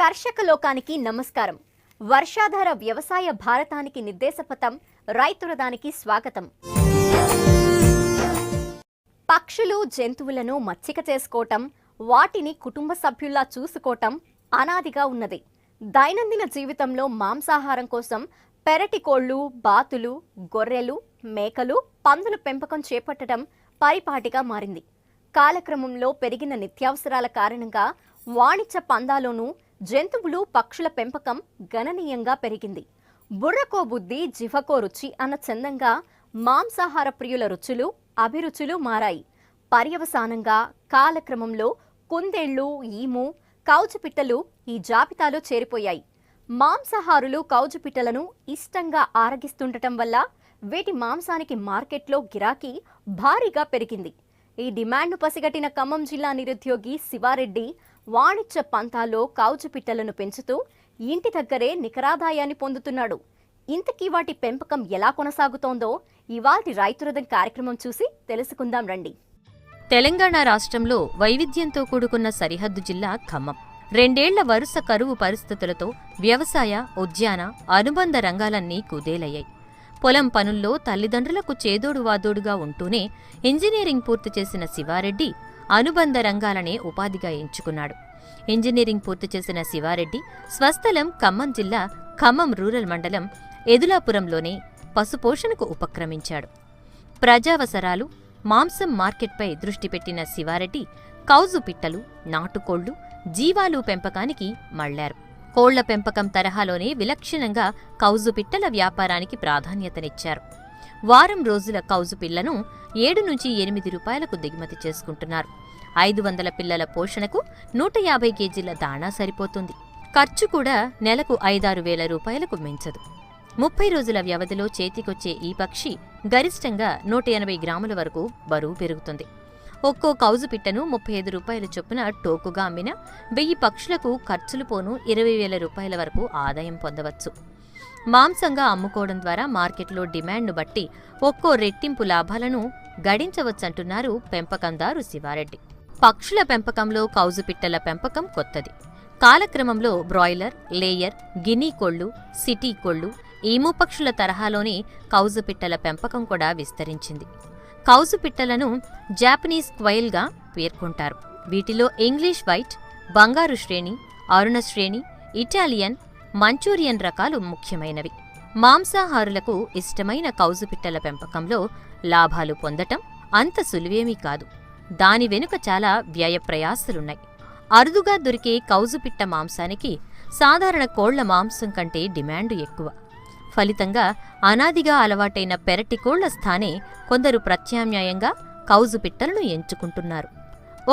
కర్షక లోకానికి నమస్కారం. వర్షాధార వ్యవసాయ భారతానికి నిర్దేశపథం, రైతురదానికి స్వాగతం. పక్షులు జంతువులను మచ్చిక చేసుకోవటం, వాటిని కుటుంబ సభ్యుల్లా చూసుకోవటం అనాదిగా ఉన్నది. దైనందిన జీవితంలో మాంసాహారం కోసం పెరటి కోళ్లు, బాతులు, గొర్రెలు, మేకలు, పందుల పెంపకం చేపట్టడం పరిపాటిగా మారింది. కాలక్రమంలో పెరిగిన నిత్యావసరాల కారణంగా వాణిజ్య పందాలోనూ జంతువులు, పక్షుల పెంపకం గణనీయంగా పెరిగింది. బుర్రకో బుద్ధి, జిహకో రుచి అన్న చందంగా మాంసాహార ప్రియుల రుచులు, అభిరుచులు మారాయి. పర్యవసానంగా కాలక్రమంలో కుందేళ్లు, ఈము, కౌజుపిట్టలు ఈ జాబితాలో చేరిపోయాయి. మాంసాహారులు కౌజుపిట్టలను ఇష్టంగా ఆరగిస్తుండటం వల్ల వీటి మాంసానికి మార్కెట్లో గిరాకీ భారీగా పెరిగింది. ఈ డిమాండ్ను పసిగట్టిన ఖమ్మం జిల్లా నిరుద్యోగి శివారెడ్డి వాణిజ్య పంతాలో కౌజుపిట్టలను పెంచుతూ ఇంటి దగ్గరే నికరాదాయాన్ని పొందుతున్నాడు. ఇంతకీ వాటి పెంపకం ఎలా కొనసాగుతోందో ఇవాల్టి రైతురథం కార్యక్రమం చూసి తెలుసుకుందాం రండి. తెలంగాణ రాష్ట్రంలో వైవిధ్యంతో కూడుకున్న సరిహద్దు జిల్లా ఖమ్మం. 2 ఏళ్ల వరుస కరువు పరిస్థితులతో వ్యవసాయ, ఉద్యాన, అనుబంధ రంగాలన్నీ కుదేలయ్యాయి. పొలం పనుల్లో తల్లిదండ్రులకు చేదోడు వాదోడుగా ఉంటూనే ఇంజనీరింగ్ పూర్తి చేసిన శివారెడ్డి అనుబంధ రంగాలనే ఉపాధిగా ఎంచుకున్నాడు. ఇంజనీరింగ్ పూర్తి చేసిన శివారెడ్డి స్వస్థలం ఖమ్మం జిల్లా ఖమ్మం రూరల్ మండలం ఎదులాపురంలోనే పశుపోషణకు ఉపక్రమించాడు. ప్రజావసరాలు, మాంసం మార్కెట్పై దృష్టి పెట్టిన శివారెడ్డి కౌజు పిట్టలు, నాటుకోళ్లు, జీవాలు పెంపకానికి మళ్లారు. కోళ్ల పెంపకం తరహాలోనే విలక్షణంగా కౌజు పిట్టల వ్యాపారానికి ప్రాధాన్యతనిచ్చారు. వారం రోజుల కౌజు పిల్లను 7 నుంచి 8 రూపాయలకు దిగుమతి చేసుకుంటున్నారు. 500 పిల్లల పోషణకు 150 కేజీల దాణా సరిపోతుంది. ఖర్చు కూడా నెలకు 5-6 వేల రూపాయలకు మించదు. 30 రోజుల వ్యవధిలో చేతికొచ్చే ఈ పక్షి గరిష్టంగా 180 గ్రాముల వరకు బరువు పెరుగుతుంది. ఒక్కో కౌజు పిట్టను 35 రూపాయల చొప్పున టోకుగా అమ్మిన 1000 పక్షులకు ఖర్చులు పోను 20,000 రూపాయల వరకు ఆదాయం పొందవచ్చు. మాంసంగా అమ్ముకోవడం ద్వారా మార్కెట్లో డిమాండ్ను బట్టి ఒక్కో రెట్టింపు లాభాలను గడించవచ్చంటున్నారు పెంపకందారు శివారెడ్డి. పక్షుల పెంపకంలో కౌజు పిట్టల పెంపకం కొత్తది. కాలక్రమంలో బ్రాయిలర్, లేయర్, గినీ కోళ్లు, సిటీ కోళ్లు, ఈము పక్షుల తరహాలోనే కౌజు పిట్టల పెంపకం కూడా విస్తరించింది. కౌజు పిట్టలను జాపనీస్ క్వైల్గా పేర్కొంటారు. వీటిలో ఇంగ్లీష్ వైట్, బంగారు శ్రేణి, అరుణ శ్రేణి, ఇటాలియన్, మంచూరియన్ రకాలు ముఖ్యమైనవి. మాంసాహారులకు ఇష్టమైన కౌజు పిట్టల పెంపకంలో లాభాలు పొందటం అంత సులువేమీ కాదు. దాని వెనుక చాలా వ్యయప్రయాసలున్నాయి. అరుదుగా దొరికే కౌజుపిట్ట మాంసానికి సాధారణ కోళ్ల మాంసం కంటే డిమాండు ఎక్కువ. ఫలితంగా అనాదిగా అలవాటైన పెరటి కోళ్ల స్థానే కొందరు ప్రత్యామ్నాయంగా కౌజు పిట్టలను ఎంచుకుంటున్నారు.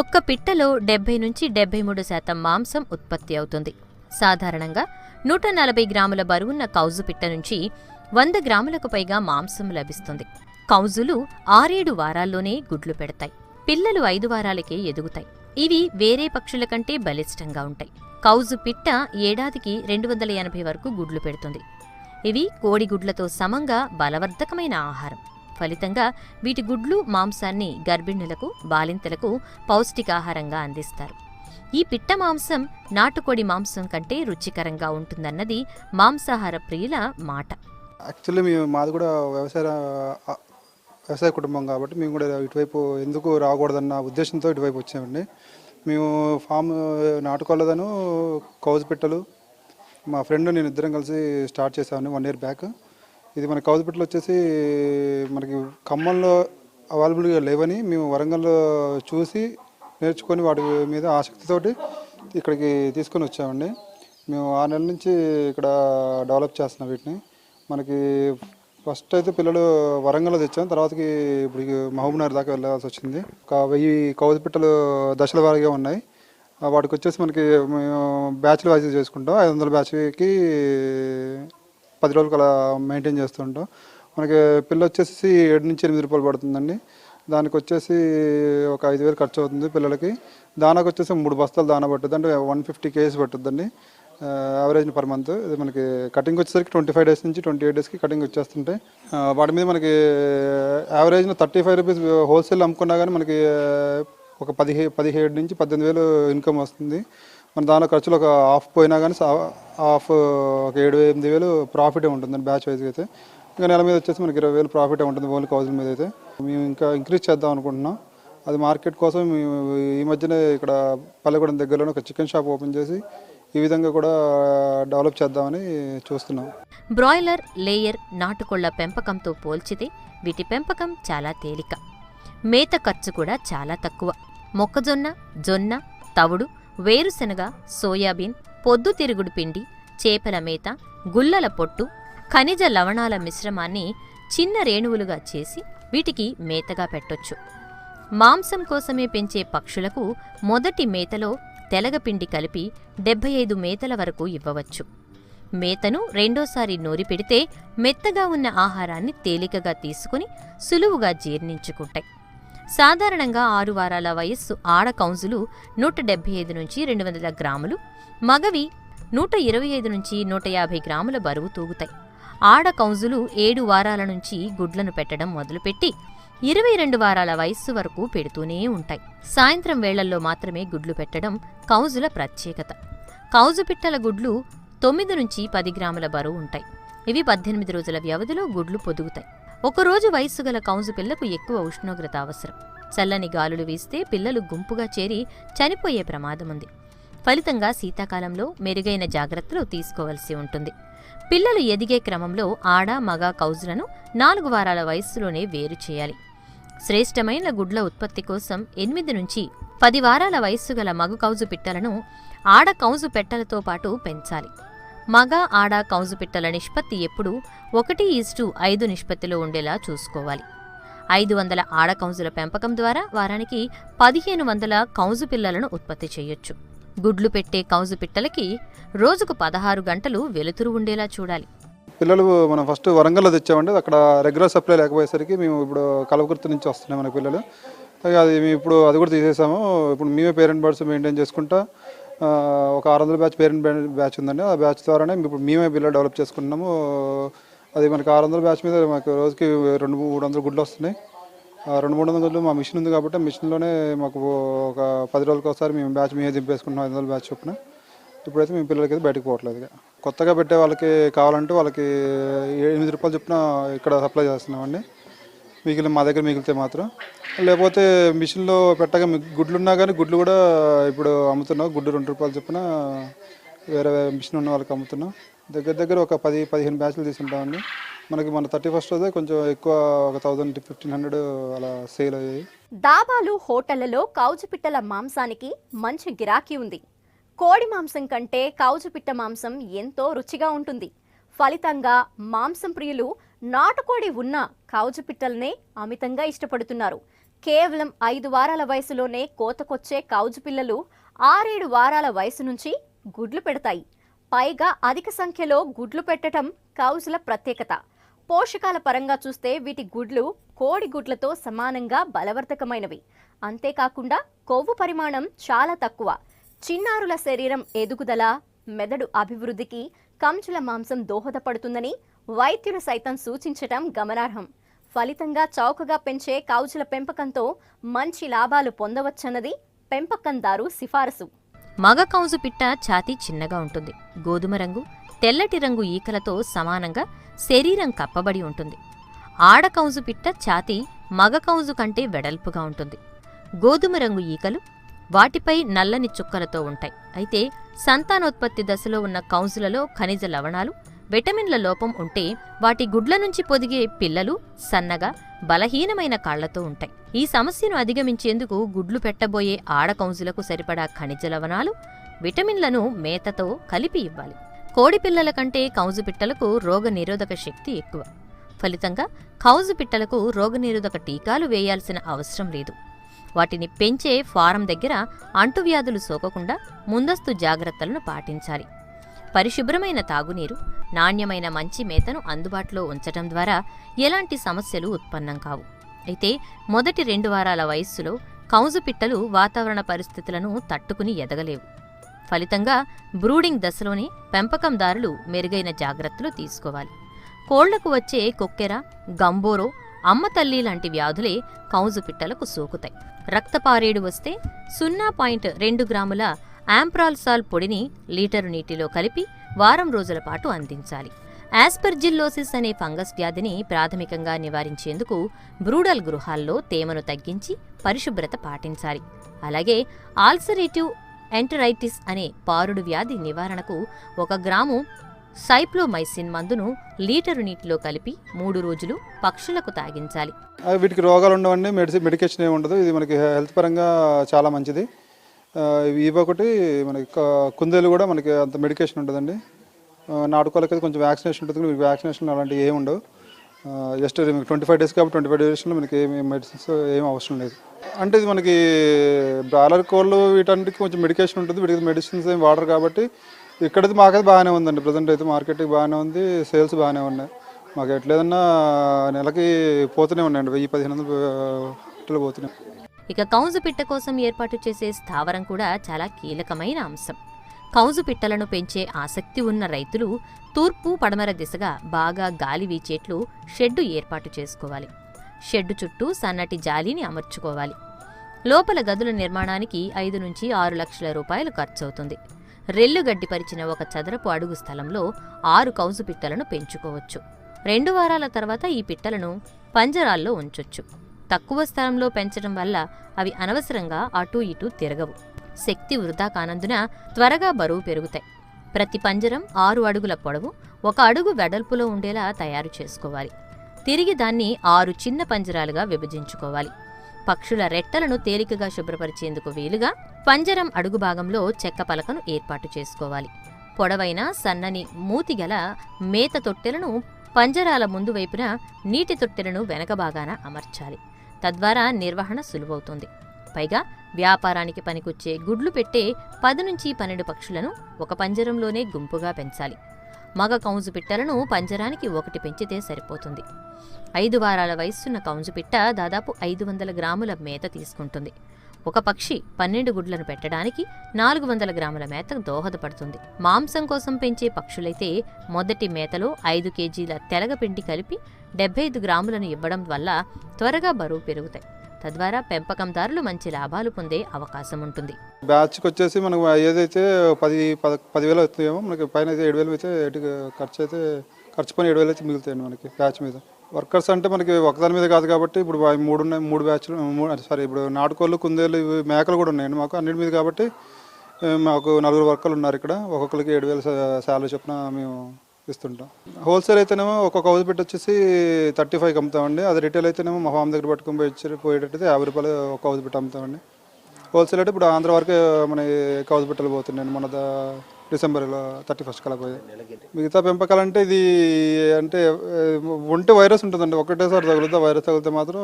ఒక్క పిట్టలో 70 నుంచి 73% మాంసం ఉత్పత్తి అవుతుంది. సాధారణంగా 140 గ్రాముల బరువున్న కౌజు పిట్ట నుంచి 100 గ్రాములకు పైగా మాంసం లభిస్తుంది. కౌజులు 6-7 వారాల్లోనే గుడ్లు పెడతాయి. పిల్లలు 5 వారాలకే ఎదుగుతాయి. ఇవి వేరే పక్షుల కంటే బలిష్టంగా ఉంటాయి. కౌజు పిట్ట ఏడాదికి 280 వరకు గుడ్లు పెడుతుంది. ఇవి కోడిగుడ్లతో సమంగా బలవర్ధకమైన ఆహారం. ఫలితంగా వీటి గుడ్లు, మాంసాన్ని గర్భిణులకు, బాలింతలకు పౌష్టికాహారంగా అందిస్తారు. ఈ పిట్ట మాంసం నాటుకోడి మాంసం కంటే రుచికరంగా ఉంటుందన్నది మాంసాహార ప్రియుల మాట. యాక్చువల్లీ మాది కూడా వ్యవసాయ కుటుంబం కాబట్టి మేము కూడా ఇటువైపు ఎందుకు రాకూడదన్న ఉద్దేశంతో ఇటువైపు వచ్చామండి. మేము ఫామ్ నాటుకోళ్ళదను కౌజు పిట్టలు మా ఫ్రెండ్ నేను ఇద్దరం కలిసి స్టార్ట్ చేసామని 1 ఇయర్ బ్యాక్. ఇది మన కౌజు పిట్టలు వచ్చేసి మనకి ఖమ్మంలో అవైలబుల్గా లేవని మేము వరంగల్లో చూసి నేర్చుకొని వాటి మీద ఆసక్తితోటి ఇక్కడికి తీసుకొని వచ్చామండి. మేము 6 నెలల నుంచి ఇక్కడ డెవలప్ చేస్తున్నాం వీటిని. మనకి ఫస్ట్ అయితే పిల్లలు వరంగల్లో తెచ్చాం, తర్వాతకి ఇప్పుడు మహబూబ్నగర్ దాకా వెళ్ళాల్సి వచ్చింది. ఒక 1000 కౌజు పిట్టలు దశల వారీగా ఉన్నాయి. వాటికి వచ్చేసి మనకి మేము బ్యాచ్లు వైజ్ చేసుకుంటాం. 500 బ్యాచ్కి 10 రోజులకు అలా మెయింటైన్ చేస్తుంటాం. మనకి పిల్ల వచ్చేసి 7 నుంచి 8 రూపాయలు పడుతుందండి. దానికి వచ్చేసి ఒక 5,000 ఖర్చు అవుతుంది పిల్లలకి. దానాకు వచ్చేసి 3 బస్తాలు దానా పట్టుద్ది, అంటే 150 కేజీస్ పట్టుద్దండి యావరేజ్ పర్ మంత్. ఇది మనకి కటింగ్ వచ్చేసరికి 25 డేస్ నుంచి 28 డేస్కి కటింగ్ వచ్చేస్తుంటాయి. వాటి మీద మనకి యావరేజ్న 35 రూపీస్ హోల్సేల్ అమ్ముకున్నా కానీ మనకి ఒక 17 నుంచి 18,000 ఇన్కమ్ వస్తుంది. మన దానిలో ఖర్చులు ఒక హాఫ్ పోయినా కానీ హాఫ్ ఒక 7,000-8,000 ప్రాఫిటే ఉంటుందండి బ్యాచ్ వైజ్గా అయితే. ఇంకా నెల మీద వచ్చేసి మనకి 20,000 ప్రాఫిటే ఉంటుంది ఓన్లీ కౌజుల మీద అయితే. మేము ఇంకా ఇంక్రీజ్ చేద్దాం అనుకుంటున్నాం. అది మార్కెట్ కోసం మేము ఈ మధ్యనే ఇక్కడ పల్లెగూడెం దగ్గరలోనే ఒక చికెన్ షాప్ ఓపెన్ చేసి ఈ విధంగా కూడా డెవలప్ చేద్దామని చూస్తున్నాం. బ్రాయిలర్, లేయర్, నాటుకోళ్ల పెంపకంతో పోల్చితే వీటి పెంపకం చాలా తేలిక. మేత ఖర్చు కూడా చాలా తక్కువ. మొక్కజొన్న, జొన్న, తవుడు, వేరుశెనగ, సోయాబీన్, పొద్దుతిరుగుడు పిండి, చేపల మేత, గుల్లల పొట్టు, ఖనిజ లవణాల మిశ్రమాన్ని చిన్న రేణువులుగా చేసి వీటికి మేతగా పెట్టొచ్చు. మాంసం కోసమే పెంచే పక్షులకు మొదటి మేతలో తెలగపిండి కలిపి 75 మేతల వరకు ఇవ్వవచ్చు. మేతను రెండోసారి నూరి పెడితే మెత్తగా ఉన్న ఆహారాన్ని తేలికగా తీసుకుని సులువుగా జీర్ణించుకుంటాయి. సాధారణంగా 6 వారాల వయస్సు ఆడ కౌజులు 175 నుంచి 200 గ్రాములు, మగవి 125 నుంచి 150 గ్రాముల బరువు తూగుతాయి. ఆడ కౌజులు 7 వారాల నుంచి గుడ్లను పెట్టడం మొదలుపెట్టి 22 వారాల వయస్సు వరకు పెడుతూనే ఉంటాయి. సాయంత్రం వేళల్లో మాత్రమే గుడ్లు పెట్టడం కౌజుల ప్రత్యేకత. కౌజు పిట్టల గుడ్లు 9 నుంచి 10 గ్రాముల బరువు ఉంటాయి. ఇవి 18 రోజుల వ్యవధిలో గుడ్లు పొదుగుతాయి. ఒకరోజు వయస్సు గల కౌజు పిల్లకు ఎక్కువ ఉష్ణోగ్రత అవసరం. చల్లని గాలులు వీస్తే పిల్లలు గుంపుగా చేరి చనిపోయే ప్రమాదముంది. ఫలితంగా శీతాకాలంలో మెరుగైన జాగ్రత్తలు తీసుకోవలసి ఉంటుంది. పిల్లలు ఎదిగే క్రమంలో ఆడ, మగ కౌజులను 4 వారాల వయస్సులోనే వేరు చేయాలి. శ్రేష్టమైన గుడ్ల ఉత్పత్తి కోసం 8 నుంచి 10 వారాల వయస్సు గల మగ కౌజు పిట్టలను ఆడ కౌజు పెట్టలతో పాటు పెంచాలి. మగ, ఆడ కౌజు పిట్టల నిష్పత్తి ఎప్పుడూ 1:5 నిష్పత్తిలో ఉండేలా చూసుకోవాలి. 500 ఆడ కౌజుల పెంపకం ద్వారా వారానికి 1500 కౌజు పిల్లలను ఉత్పత్తి చేయొచ్చు. గుడ్లు పెట్టే కౌజు పిట్టలకి రోజుకు 16 గంటలు వెలుతురు ఉండేలా చూడాలి. పిల్లలు మనం ఫస్ట్ వరంగల్లో తెచ్చామండి. అక్కడ రెగ్యులర్ సప్లై లేకపోయేసరికి మేము ఇప్పుడు కలవకుర్తి నుంచి వస్తున్నాయి మన పిల్లలు. అది మేము ఇప్పుడు అది కూడా తీసేసాము. ఇప్పుడు మేమే పేరెంట్ బర్డ్స్ మెయింటైన్ చేసుకుంటా ఒక 600 బ్యాచ్ పేరెంట్ బ్యాచ్ ఉందండి. ఆ బ్యాచ్ ద్వారానే ఇప్పుడు మేమే పిల్లలు డెవలప్ చేసుకుంటున్నాము. అది మనకి 600 బ్యాచ్ మీద మాకు రోజుకి 200-300 గుడ్లు వస్తున్నాయి. 200-300 గుడ్లు మా మిషన్ ఉంది కాబట్టి మిషన్లోనే మాకు ఒక 10 రోజులకు ఒకసారి మేము బ్యాచ్ మేమే దింపేసుకుంటున్నాం 500 బ్యాచ్ చొప్పున. ఇప్పుడైతే మేము పిల్లలకి అయితే బయటకు పోవట్లేదు. కొత్తగా పెట్టే వాళ్ళకి కావాలంటే వాళ్ళకి 8 రూపాయలు చొప్పున ఇక్కడ సప్లై చేస్తున్నామండి. మా దగ్గర మిగిలితే మాత్రం. లేకపోతే మిషన్లో పెట్టగా గుడ్లున్నా కానీ గుడ్లు కూడా ఇప్పుడు అమ్ముతున్నాం. గుడ్డు 2 రూపాయలు చొప్పున వేరే మిషన్ ఉన్న వాళ్ళకి అమ్ముతున్నాం. దగ్గర ఒక 10-15 బ్యాచ్లు తీసుకుంటామండి. మనకి మన 31st రోజే కొంచెం ఎక్కువ ఒక 1000-1500 అలా సేల్ అయ్యాయి. దాబాలు, హోటళ్లలో కౌజు పిట్టల మాంసానికి మంచి గిరాకీ ఉంది. కోడి మాంసం కంటే కౌజు పిట్ట మాంసం ఎంతో రుచిగా ఉంటుంది. ఫలితంగా మాంసం ప్రియులు నాటుకోడి ఉన్న కౌజు పిట్టలనే అమితంగా ఇష్టపడుతున్నారు. కేవలం 5 వారాల వయసులోనే కోతకొచ్చే కౌజు పిల్లలు 6-7 వారాల వయసు నుంచి గుడ్లు పెడతాయి. పైగా అధిక సంఖ్యలో గుడ్లు పెట్టడం కౌజుల ప్రత్యేకత. పోషకాల పరంగా చూస్తే వీటి గుడ్లు కోడి గుడ్లతో సమానంగా బలవర్ధకమైనవి. అంతేకాకుండా కొవ్వు పరిమాణం చాలా తక్కువ. చిన్నారుల శరీరం ఎదుగుదల, మెదడు అభివృద్ధికి కంచుల మాంసం దోహదపడుతుందని వైద్యులు సైతం సూచించటం గమనార్హం. ఫలితంగా చౌకగా పెంచే కౌజుల పెంపకంతో మంచి లాభాలు పొందవచ్చన్నది పెంపకందారు సిఫారసు. మగ కౌజు పిట్ట ఛాతీ చిన్నగా ఉంటుంది. గోధుమ రంగు, తెల్లటి రంగు ఈకలతో సమానంగా శరీరం కప్పబడి ఉంటుంది. ఆడ కౌజు పిట్ట ఛాతీ మగ కౌజు కంటే వెడల్పుగా ఉంటుంది. గోధుమ రంగు ఈకలు, వాటిపై నల్లని చుక్కలతో ఉంటాయి. అయితే సంతానోత్పత్తి దశలో ఉన్న కౌజులలో ఖనిజ లవణాలు, విటమిన్ల లోపం ఉంటే వాటి గుడ్ల నుంచి పొదిగే పిల్లలు సన్నగా, బలహీనమైన కాళ్లతో ఉంటాయి. ఈ సమస్యను అధిగమించేందుకు గుడ్లు పెట్టబోయే ఆడ కౌజులకు సరిపడా ఖనిజ లవణాలు, విటమిన్లను మేతతో కలిపి ఇవ్వాలి. కోడి పిల్లల కంటే కౌజు పిట్టలకు రోగనిరోధక శక్తి ఎక్కువ. ఫలితంగా కౌజు పిట్టలకు రోగనిరోధక టీకాలు వేయాల్సిన అవసరం లేదు. వాటిని పెంచే ఫారం దగ్గర అంటువ్యాధులు సోకకుండా ముందస్తు జాగ్రత్తలను పాటించాలి. పరిశుభ్రమైన తాగునీరు, నాణ్యమైన మంచి మేతను అందుబాటులో ఉంచటం ద్వారా ఎలాంటి సమస్యలు ఉత్పన్నం కావు. అయితే మొదటి 2 వారాల వయస్సులో కౌజు పిట్టలు వాతావరణ పరిస్థితులను తట్టుకుని ఎదగలేవు. ఫలితంగా బ్రూడింగ్ దశలోనే పెంపకందారులు మెరుగైన జాగ్రత్తలు తీసుకోవాలి. కోళ్లకు వచ్చే కొక్కెర, గంబోరో, అమ్మ తల్లి లాంటి వ్యాధులే కౌజు పిట్టలకు సోకుతాయి. రక్తపారేడు వస్తే 0.2 గ్రాముల యాంప్రాల్సాల్ పొడిని లీటరు నీటిలో కలిపి వారం రోజుల పాటు అందించాలి. ఆస్పెర్జిల్లోసిస్ అనే ఫంగస్ వ్యాధిని ప్రాథమికంగా నివారించేందుకు బ్రూడల్ గృహాల్లో తేమను తగ్గించి పరిశుభ్రత పాటించాలి. అలాగే ఆల్సరేటివ్ ఎంటరైటిస్ అనే పారుడు వ్యాధి నివారణకు 1 గ్రాము సైప్లోమైసిన్ మందును లీటరు నీటిలో కలిపి 3 రోజులు పక్షులకు తాగించాలి. వీటికి రోగాలు ఉండవండి, మెడికేషన్ ఏమి ఉండదు. ఇది మనకి హెల్త్ పరంగా చాలా మంచిది. ఇవొకటి మనకి కుందేలు కూడా మనకి అంత మెడికేషన్ ఉంటుందండి. నాటుకోలకి కొంచెం వ్యాక్సినేషన్ ఉంటుంది, వ్యాక్సినేషన్ అలాంటివి ఏమి ఉండవు. జస్ట్ 25 డేస్ కాబట్టి 25 డేస్లో మనకి ఏమి మెడిసిన్స్ ఏమి అవసరం లేదు. అంటే ఇది మనకి బ్రాయిలర్ కోళ్ళు వీటన్నిటికి కొంచెం మెడికేషన్ ఉంటుంది, వీటికి మెడిసిన్స్ ఏమి వాడరు కాబట్టి ఇక్కడైతే మాకైతే బాగానే ఉందండి. ప్రజెంట్ అయితే మార్కెట్కి బాగానే ఉంది, సేల్స్ బాగానే ఉన్నాయి. మాకు ఎట్లేదన్నా నెలకి పోతూనే ఉన్నాయండి, 1000-1500 పోతున్నాయి. ఇక కౌజు పిట్ట కోసం ఏర్పాటు చేసే స్థావరం కూడా చాలా కీలకమైన అంశం. కౌజు పిట్టలను పెంచే ఆసక్తి ఉన్న రైతులు తూర్పు పడమర దిశగా బాగా గాలి వీచేట్లు షెడ్డు ఏర్పాటు చేసుకోవాలి. షెడ్డు చుట్టూ సన్నటి జాలీని అమర్చుకోవాలి. లోపల గదుల నిర్మాణానికి 5 నుంచి 6 లక్షల రూపాయలు ఖర్చవుతుంది. రెల్లు గడ్డిపరిచిన 1 చదరపు అడుగు స్థలంలో 6 కౌజు పిట్టలను పెంచుకోవచ్చు. 2 వారాల తర్వాత ఈ పిట్టలను పంజరాల్లో ఉంచొచ్చు. తక్కువ స్థలంలో పెంచడం వల్ల అవి అనవసరంగా అటూ ఇటూ తిరగవు. శక్తి వృధా కానందున త్వరగా బరువు పెరుగుతాయి. ప్రతి పంజరం 6 అడుగుల పొడవు, 1 అడుగు వెడల్పులో ఉండేలా తయారు చేసుకోవాలి. తిరిగి దాన్ని 6 చిన్న పంజరాలుగా విభజించుకోవాలి. పక్షుల రెట్టలను తేలికగా శుభ్రపరిచేందుకు వీలుగా పంజరం అడుగు భాగంలో చెక్క పలకను ఏర్పాటు చేసుకోవాలి. పొడవైన సన్నని మూతిగల మేత తొట్టెలను పంజరాల ముందు వైపున, నీటి తొట్టెలను వెనక భాగాన అమర్చాలి. తద్వారా నిర్వహణ సులువవుతుంది. పైగా వ్యాపారానికి పనికొచ్చే గుడ్లు పెట్టే 10 నుంచి 12 పక్షులను 1 పంజరంలోనే గుంపుగా పెంచాలి. మగ కౌజు పిట్టలను పంజరానికి 1 పెంచితే సరిపోతుంది. 5 వారాల వయస్సున్న కౌజు పిట్ట దాదాపు 500 గ్రాముల మేత తీసుకుంటుంది. 1 పక్షి 12 గుడ్లను పెట్టడానికి 400 గ్రాముల మేత దోహదపడుతుంది. మాంసం కోసం పెంచే పక్షులైతే మొదటి మేతలో 5 కేజీల తెలగపిండి కలిపి 75 గ్రాములను ఇవ్వడం వల్ల త్వరగా బరువు పెరుగుతాయి. తద్వారా పెంపకందారులు మంచి లాభాలు పొందే అవకాశం ఉంటుంది. బ్యాచ్కి వచ్చేసి మనకు ఏదైతే 10,000 అవుతాయేమో, మనకి పైన అయితే 7,000 అయితే ఖర్చు పని 7,000 అయితే మిగులుతాయండి మనకి బ్యాచ్ మీద. వర్కర్స్ అంటే మనకి ఒకదాని మీద కాదు కాబట్టి ఇప్పుడు 3 బ్యాచ్లు, ఇప్పుడు నాటుకోళ్ళు, కుందేళ్ళు, మేకలు కూడా ఉన్నాయండి మాకు అన్నిటి మీద. కాబట్టి మాకు 4 వర్కర్లు ఉన్నారు ఇక్కడ. ఒక్కొక్కరికి 7,000 శాలరీ చొప్పున మేము ఇస్తుంటాం. హోల్సేల్ అయితేనేమో ఒక్కొక్క కౌజు పిట్ట వచ్చేసి 35కి అమ్ముతామండి. అది రిటైల్ అయితేనేమో మా ఫామ్ దగ్గర పట్టుకొని పోయేటట్టయితే 50 రూపాయలు ఒక కౌజు పిట్ట అమ్ముతామండి. హోల్సేల్ అంటే ఇప్పుడు ఆంధ్ర వరకు మన కౌజు పిట్టలు పోతున్నాయండి. మన డిసెంబర్లో 31 కల్లా పోయాయి. మిగతా పెంపకాలంటే ఇది అంటే ఒంటి వైరస్ ఉంటుందండి, ఒకటేసారి తగులుతా. వైరస్ తగిలితే మాత్రం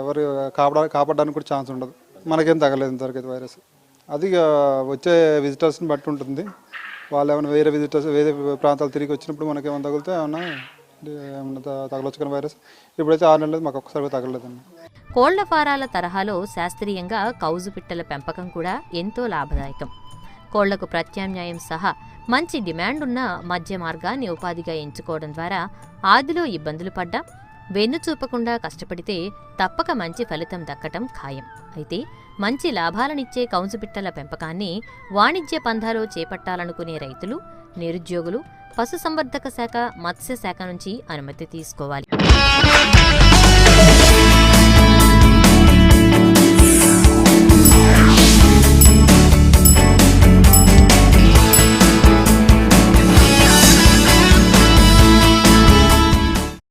ఎవరు కాపాడడానికి కూడా ఛాన్స్ ఉండదు. మనకేం తగలేదు ఇంతవరకు అయితే వైరస్. అది వచ్చే విజిటర్స్ని బట్టి ఉంటుంది. వాళ్ళు ఏమైనా వేరే విజిటర్స్ వేరే ప్రాంతాలు తిరిగి వచ్చినప్పుడు మనకి ఏమైనా తగిలితే ఏమన్నా తగలొచ్చు కానీ వైరస్. ఇప్పుడైతే 6 నెలలు మాకు ఒక్కసారి తగలలేదండి. కోళ్ల ఫారాల తరహాలో శాస్త్రీయంగా కౌజు పిట్టల పెంపకం కూడా ఎంతో లాభదాయకం. కోళ్లకు ప్రత్యామ్నాయం సహా మంచి డిమాండ్ ఉన్న మధ్య మార్గాన్ని ఉపాధిగా ఎంచుకోవడం ద్వారా ఆదిలో ఇబ్బందులు పడ్డా వెన్ను చూపకుండా కష్టపడితే తప్పక మంచి ఫలితం దక్కటం ఖాయం. అయితే మంచి లాభాలనిచ్చే కౌజు పిట్టల పెంపకాన్ని వాణిజ్య పంథాలో చేపట్టాలనుకునే రైతులు, నిరుద్యోగులు పశుసంవర్ధక శాఖ, మత్స్య శాఖ నుంచి అనుమతి తీసుకోవాలి.